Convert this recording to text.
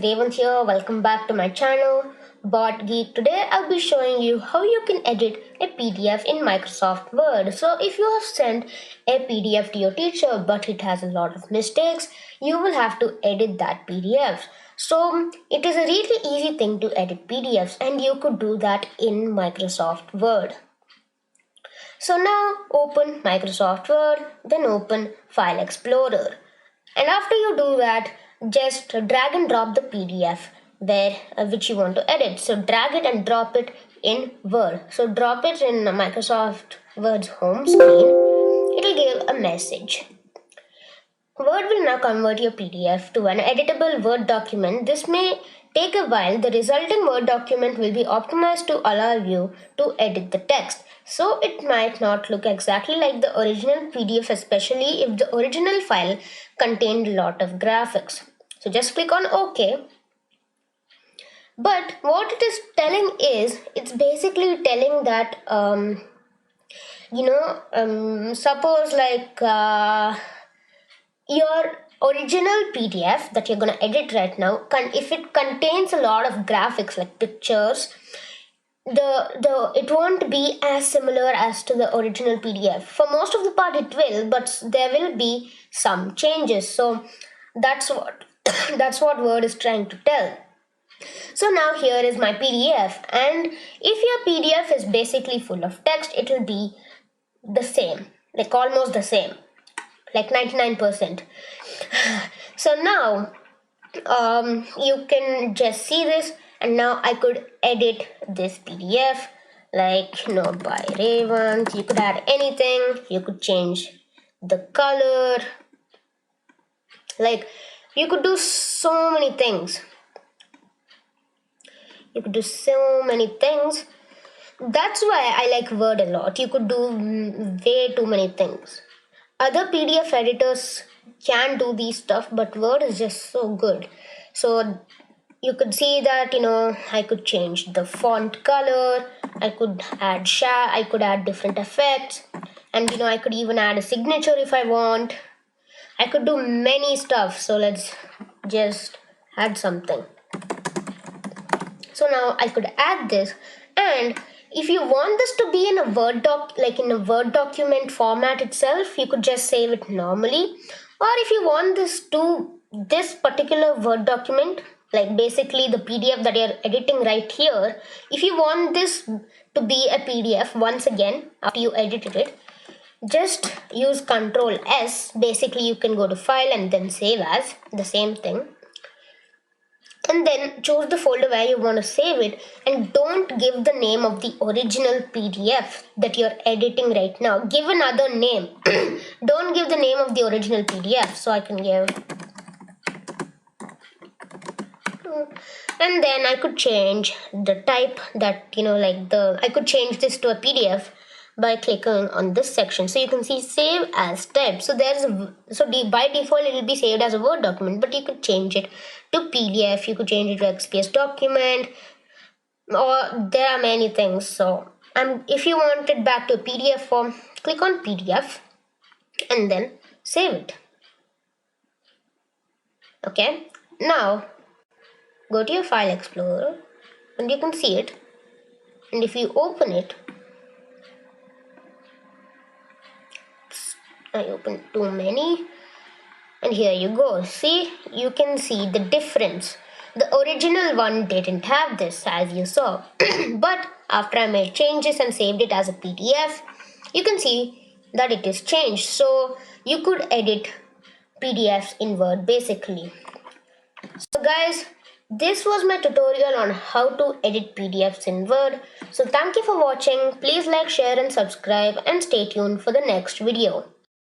Revant here. Welcome back to my channel, BotGeek. Today I'll be showing you how you can edit a PDF in Microsoft Word. So if you have sent a PDF to your teacher but it has a lot of mistakes, you will have to edit that PDF. So it is a really easy thing to edit PDFs and you could do that in Microsoft Word. So now open Microsoft Word, then open File Explorer. And after you do that, just drag and drop the PDF which you want to edit. So drag it and drop it in Word. So drop it in Microsoft Word's home screen. It'll give a message. Word will now convert your PDF to an editable Word document. This may take a while. The resulting Word document will be optimized to allow you to edit the text. So it might not look exactly like the original PDF, especially if the original file contained a lot of graphics. So just click on OK. But what it is telling is, it's basically telling that, suppose like your original PDF that you're going to edit right now, if it contains a lot of graphics like pictures, it won't be as similar as to the original PDF. For most of the part it will, but there will be some changes. So that's what that's what Word is trying to tell. So now here is my PDF, and if your PDF is basically full of text, it will be the same, like almost the same, like 99%. So now you can just see this, and now I could edit this PDF like by Revant. You could add anything. You could change the color, like you could do so many things. That's why I like Word a lot. You could do way too many things. Other PDF editors can do these stuff, but Word is just so good. So you could see that I could change the font color, I could add different effects, and I could even add a signature if I want. I could do many stuff. So let's just add something. So now I could add this, and if you want this to be in a Word document format itself, you could just save it normally. Or if you want this particular Word document, like basically the PDF that you're editing right here, if you want this to be a PDF once again after you edited it, just use Ctrl S. Basically you can go to File and then Save As, the same thing. And then choose the folder where you want to save it, and don't give the name of the original PDF that you're editing right now. Give another name. Don't give the name of the original PDF. So I can give, and then I could change the type that I could change this to a PDF by clicking on this section. So you can see Save As Type. So by default it will be saved as a Word document, but you could change it to PDF, you could change it to XPS document, or there are many things. So if you want it back to a PDF form, click on PDF and then save it. Okay, now go to your File Explorer and you can see it, and if you open it, I opened too many, and here you go. See, you can see the difference. The original one didn't have this, as you saw. But after I made changes and saved it as a PDF, you can see that it is changed. So you could edit PDFs in Word basically. So guys, this was my tutorial on how to edit PDFs in Word. So thank you for watching. Please like, share and subscribe, and stay tuned for the next video.